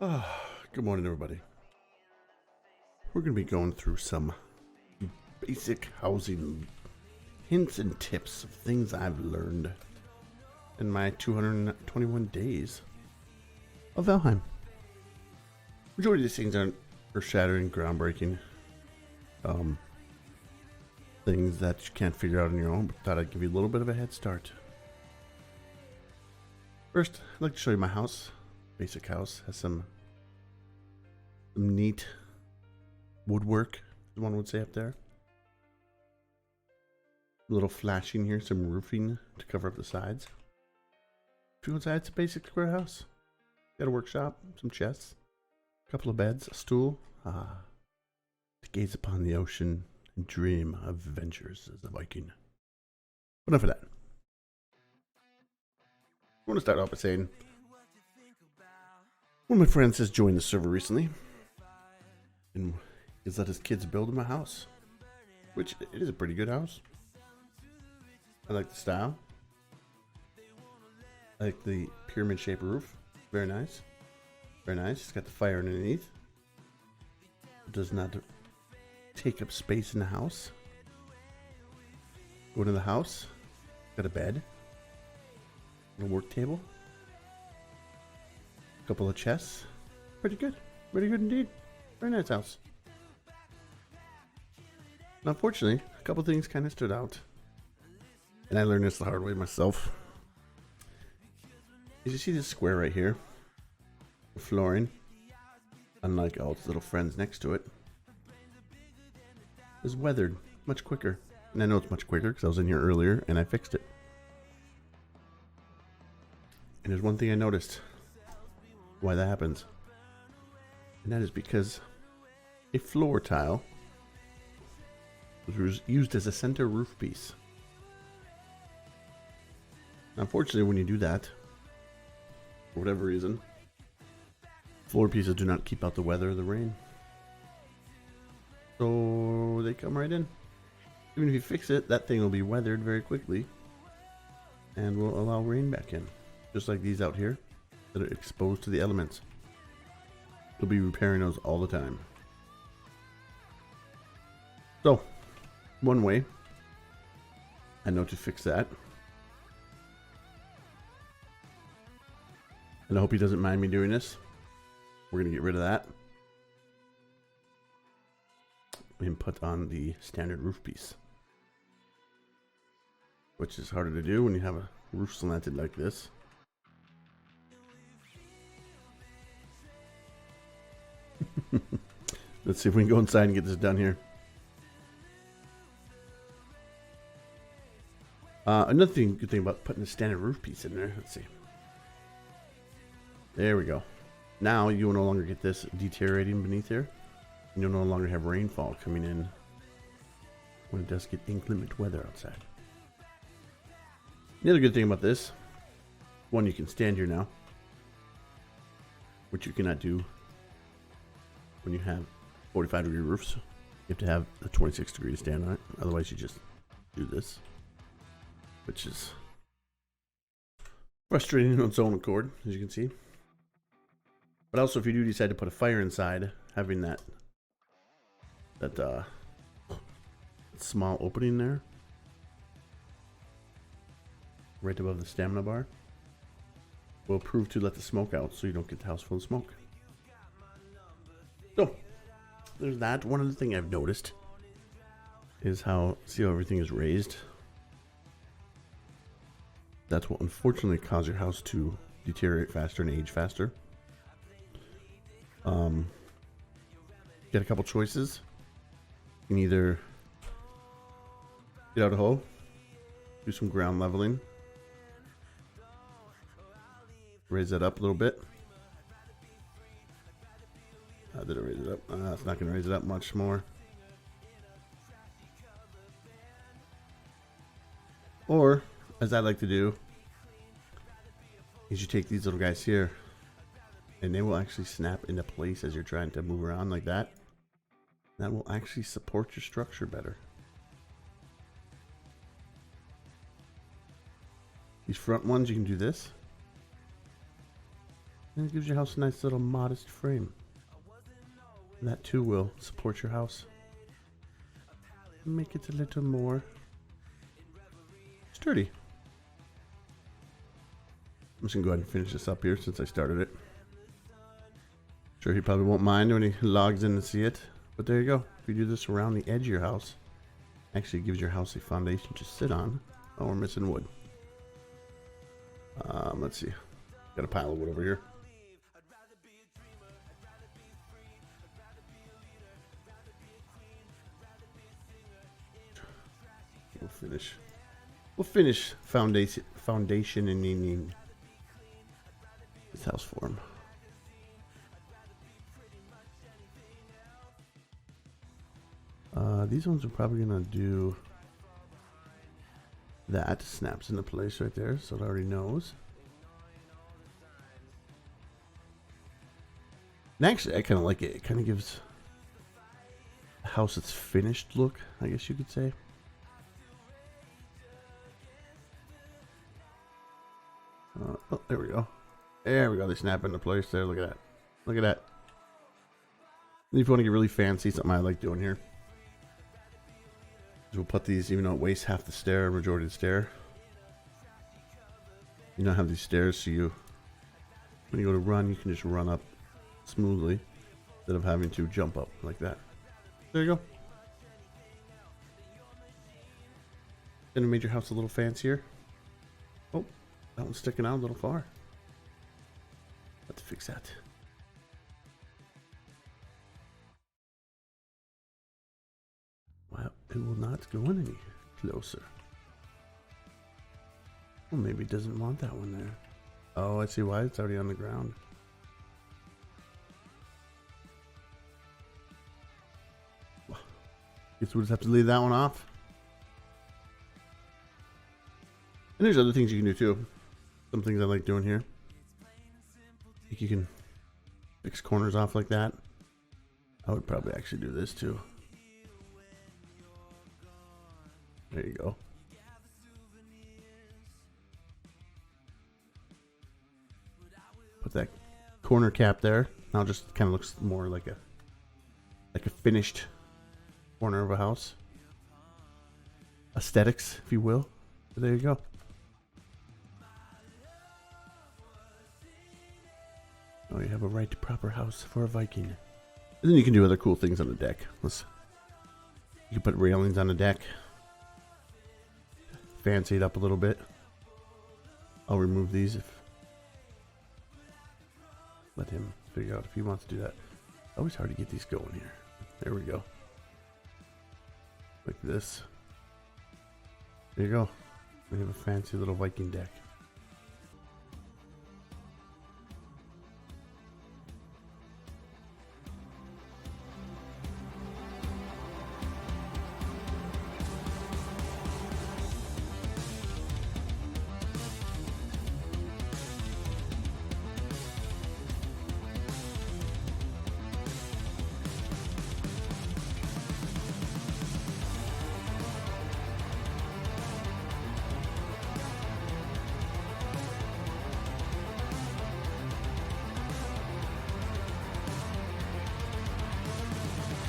Good morning, everybody. We're going to be going through some basic housing hints and tips of things I've learned in my 221 days of Valheim. Majority of these things aren't earth-shattering, groundbreaking things that you can't figure out on your own, but thought I'd give you a little bit of a head start. First, I'd like to show you my house. Basic house has some neat woodwork, as one would say up there. A little flashing here, some roofing to cover up the sides. If you go inside, it's a basic square house. Got a workshop, some chests, a couple of beds, a stool. To gaze upon the ocean and dream of adventures as a Viking. But enough of that. I want to start off by saying one of my friends has joined the server recently and he's let his kids build him a house, which it is a pretty good house. I like the style. I like the pyramid shaped roof. Very nice. Very nice. It's got the fire underneath. It does not take up space in the house. Go into the house. Got a bed. A work table. A couple of chests. Pretty good. Pretty good indeed. Very nice house. Now, unfortunately, a couple things kind of stood out. And I learned this the hard way myself. As you see this square right here, the flooring, unlike all its little friends next to it, is weathered much quicker. And I know it's much quicker because I was in here earlier and I fixed it. And there's one thing I noticed why that happens. And that is because a floor tile was used as a center roof piece. Unfortunately, when you do that, for whatever reason, floor pieces do not keep out the weather or the rain. So they come right in. Even if you fix it, that thing will be weathered very quickly and will allow rain back in. Just like these out here that are exposed to the elements. You'll be repairing those all the time. So, one way I know to fix that, and I hope he doesn't mind me doing this, we're going to get rid of that and put on the standard roof piece, which is harder to do when you have a roof slanted like this. Let's see if we can go inside and get this done here. Another good thing about putting a standard roof piece in there. Let's see. There we go. Now you will no longer get this deteriorating beneath here. You'll no longer have rainfall coming in when it does get inclement weather outside. The other good thing about this, one, you can stand here now, which you cannot do when you have 45-degree roofs. You have to have a 26-degree to stand on it. Otherwise, you just do this, which is frustrating on its own accord, as you can see. But also, if you do decide to put a fire inside, having that small opening there, right above the stamina bar, will prove to let the smoke out, so you don't get the house full of smoke. So, there's that. One other thing I've noticed is see how everything is raised? That's what unfortunately causes your house to deteriorate faster and age faster. Get a couple choices. You can either get out a hole, do some ground leveling, raise that up a little bit. Did it raise it up? It's not going to raise it up much more. Or, as I like to do, is you take these little guys here, and they will actually snap into place as you're trying to move around like that. That will actually support your structure better. These front ones, you can do this. And it gives your house a nice little modest frame. And that too will support your house. Make it a little more sturdy. I'm just gonna go ahead and finish this up here since I started it. Sure, he probably won't mind when he logs in to see it. But there you go. If you do this around the edge of your house, actually gives your house a foundation to sit on. Oh, we're missing wood. Let's see. Got a pile of wood over here. We'll finish foundation and this house for him. These ones are probably gonna do that. Snaps into place right there, so it already knows. And actually, I kind of like it. It kind of gives the house its finished look, I guess you could say. Oh, there we go. There we go. They snap into place there. Look at that. Look at that. And if you want to get really fancy, something I like doing here. We'll put these, even though it wastes half the stair, majority of the stair. You don't have these stairs, so when you go to run, you can just run up smoothly instead of having to jump up like that. There you go. Then it made your house a little fancier. Oh, that one's sticking out a little far. Have to fix that. Well, it will not go any closer. Well, maybe it doesn't want that one there. Oh, I see why. It's already on the ground. Guess we'll just have to leave that one off. And there's other things you can do too. Some things I like doing here. I think you can fix corners off like that. I would probably actually do this too. There you go. Put that corner cap there. Now it just kind of looks more like a finished corner of a house. Aesthetics, if you will. But there you go. Oh, you have a right to proper house for a Viking. And then you can do other cool things on the deck. You can put railings on the deck. Fancy it up a little bit. I'll remove these if... Let him figure out if he wants to do that. Always hard to get these going here. There we go. Like this. There you go. We have a fancy little Viking deck.